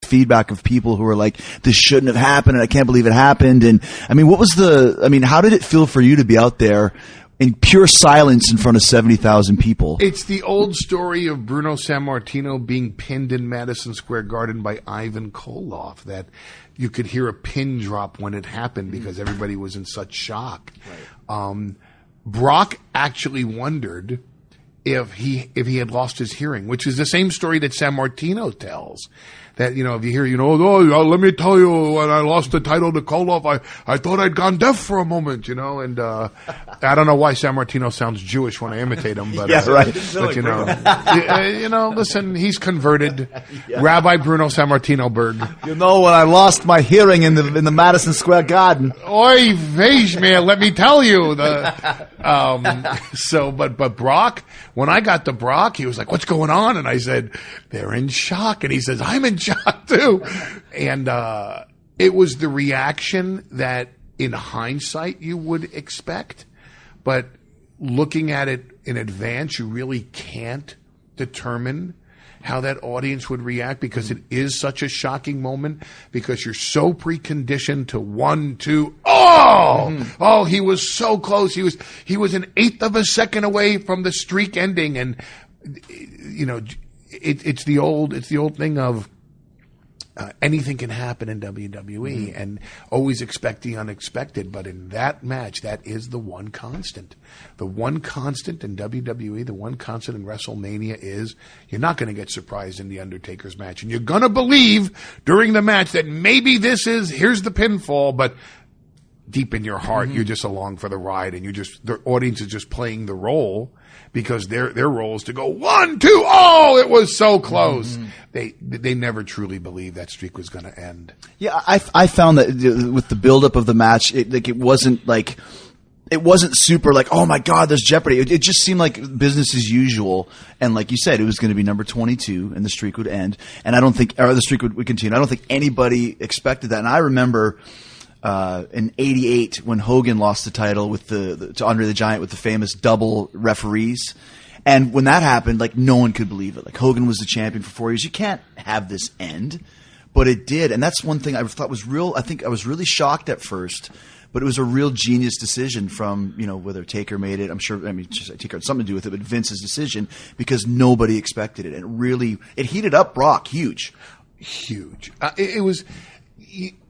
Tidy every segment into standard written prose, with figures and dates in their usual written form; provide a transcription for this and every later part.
feedback of people who were like, this shouldn't have happened and I can't believe it happened. And I mean, how did it feel for you to be out there in pure silence in front of 70,000 people? It's the old story of Bruno Sammartino being pinned in Madison Square Garden by Ivan Koloff, that you could hear a pin drop when it happened because everybody was in such shock. Right. Brock actually wondered if he had lost his hearing, which is the same story that Sammartino tells. That, if you hear, let me tell you, when I lost the title to Koloff, I thought I'd gone deaf for a moment, and I don't know why Sammartino sounds Jewish when I imitate him, but, yeah, right. Listen, he's converted. Yeah. Rabbi Bruno Sammartino-berg. When I lost my hearing in the Madison Square Garden. Oy vey, man, let me tell you. But Brock, when I got to Brock, he was like, what's going on? And I said, they're in shock. And he says, I'm in shock too. And it was the reaction that in hindsight you would expect, but looking at it in advance, you really can't determine how that audience would react, because it is such a shocking moment, because you're so preconditioned to 1, 2, oh, he was so close. He was an eighth of a second away from the streak ending. And, it's the old thing of, anything can happen in WWE, and always expect the unexpected. But in that match, that is the one constant. The one constant in WWE, the one constant in WrestleMania is you're not going to get surprised in The Undertaker's match. And you're going to believe during the match that maybe here's the pinfall, but deep in your heart, you're just along for the ride, and the audience is just playing the role, because their role is to go 1, 2, oh, it was so close. They never truly believed that streak was going to end. Yeah, I found that with the buildup of the match, it wasn't super like, oh my God, there's jeopardy. It just seemed like business as usual. And like you said, it was going to be number 22 and the streak would end. And the streak would continue. I don't think anybody expected that. And I remember in '88 when Hogan lost the title to Andre the Giant with the famous double referees. And when that happened, like, no one could believe it. Like, Hogan was the champion for 4 years. You can't have this end. But it did. And that's one thing I thought was real. I think I was really shocked at first, but it was a real genius decision from, whether Taker made it. I'm sure, Taker had something to do with it, but Vince's decision, because nobody expected it. And it heated up Brock huge. Huge.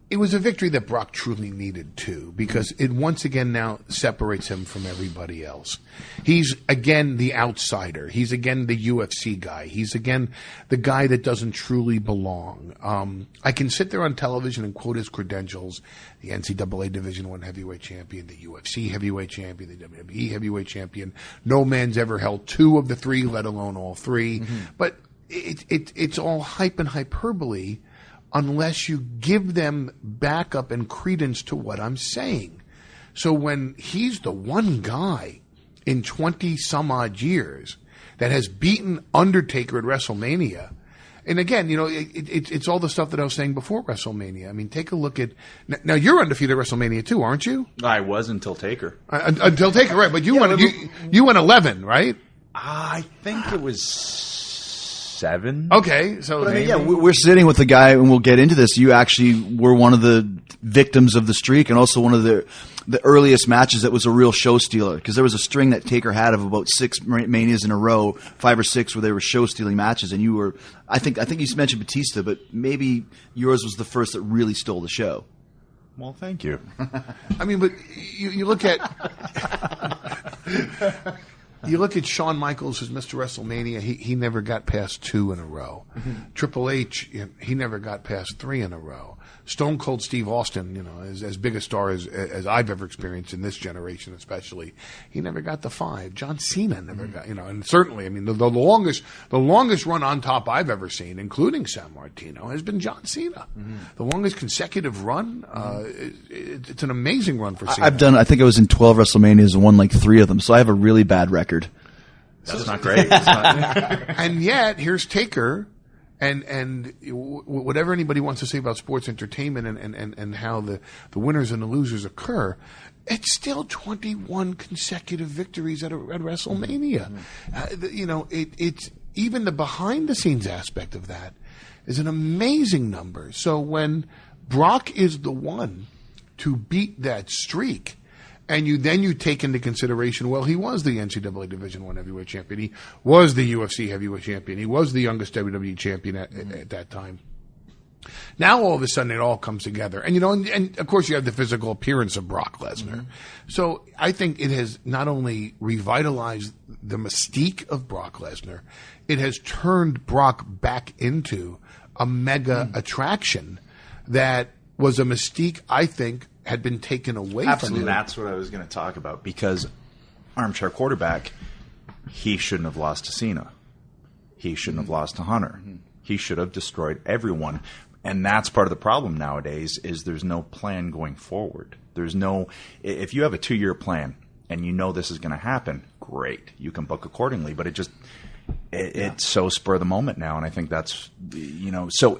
It was a victory that Brock truly needed too, because it once again now separates him from everybody else. He's again the outsider. He's again the UFC guy. He's again the guy that doesn't truly belong. I can sit there on television and quote his credentials: the NCAA Division I heavyweight champion, the UFC heavyweight champion, the WWE heavyweight champion. No man's ever held 2 of the 3, let alone all 3. But it's all hype and hyperbole, unless you give them backup and credence to what I'm saying. So when he's the one guy in 20 some odd years that has beaten Undertaker at WrestleMania, and again, it's all the stuff that I was saying before WrestleMania. I mean, take a look at, now you're undefeated at WrestleMania too, aren't you? I was until Taker. Until Taker, right? But you went 11, right? I think it was 7. Okay, so we're sitting with the guy, and we'll get into this. You actually were one of the victims of the streak, and also one of the earliest matches that was a real show stealer, because there was a string that Taker had of about 6 Manias in a row, 5 or 6, where they were show stealing matches, and you were. I think you mentioned Batista, but maybe yours was the first that really stole the show. Well, thank you. I mean, but you look at. You look at Shawn Michaels as Mr. WrestleMania, he never got past 2 in a row. Triple H, he never got past 3 in a row. Stone Cold Steve Austin, is as big a star as I've ever experienced in this generation, especially. He never got to 5. John Cena never got, and certainly, I mean, the longest run on top I've ever seen, including Sammartino, has been John Cena. The longest consecutive run, it's an amazing run for Cena. I think I was in 12 WrestleManias and won like 3 of them, so I have a really bad record. That's not great. And yet, here's Taker. And whatever anybody wants to say about sports entertainment and how the winners and the losers occur, it's still 21 consecutive victories at WrestleMania. It's even the behind the scenes aspect of that. is an amazing number. So when Brock is the one to beat that streak, and you take into consideration, well, he was the NCAA Division I heavyweight champion. He was the UFC heavyweight champion. He was the youngest WWE champion at that time. Now all of a sudden it all comes together. And, and of course you have the physical appearance of Brock Lesnar. So I think it has not only revitalized the mystique of Brock Lesnar, it has turned Brock back into a mega attraction that was a mystique, I think, had been taken away from him. That's what I was going to talk about, because armchair quarterback, he shouldn't have lost to Cena. He shouldn't have lost to Hunter. He should have destroyed everyone. And that's part of the problem nowadays, is there's no plan going forward. There's no – if you have a 2-year plan and you know this is going to happen, great. You can book accordingly. But it's so spur of the moment now, and I think that's – so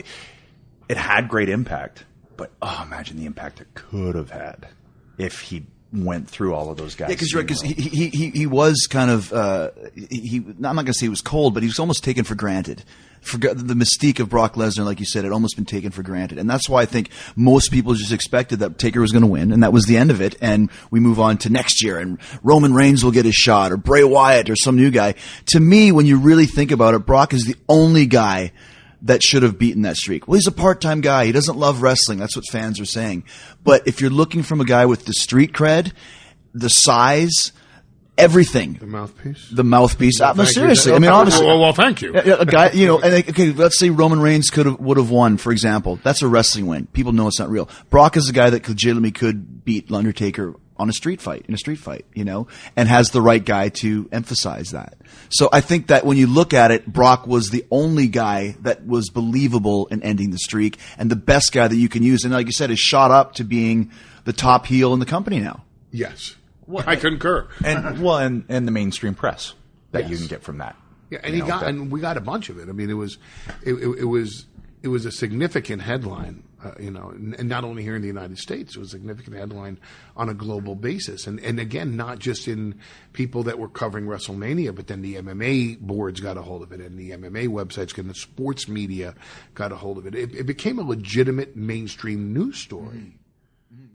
it had great impact. But, imagine the impact it could have had if he went through all of those guys. Yeah, because you're right, because he was kind of I'm not going to say he was cold, but he was almost taken for granted. The mystique of Brock Lesnar, like you said, had almost been taken for granted. And that's why I think most people just expected that Taker was going to win, and that was the end of it. And we move on to next year, and Roman Reigns will get his shot, or Bray Wyatt, or some new guy. To me, when you really think about it, Brock is the only guy that should have beaten that streak. Well, he's a part-time guy. He doesn't love wrestling. That's what fans are saying. But if you're looking from a guy with the street cred, the size, everything. The mouthpiece? The mouthpiece. Well, no, seriously. I mean, honestly. Well, thank you. A guy, and okay, let's say Roman Reigns would have won, for example. That's a wrestling win. People know it's not real. Brock is a guy that legitimately could beat Undertaker in a street fight, and has the right guy to emphasize that. So I think that when you look at it, Brock was the only guy that was believable in ending the streak, and the best guy that you can use. And like you said, is shot up to being the top heel in the company now. Yes. I concur. And the mainstream press that you can get from that. Yeah, and we got a bunch of it. I mean, it was a significant headline, and not only here in the United States, it was a significant headline on a global basis. And again, not just in people that were covering WrestleMania, but then the MMA boards got a hold of it, and the MMA websites and the sports media got a hold of it. It became a legitimate mainstream news story.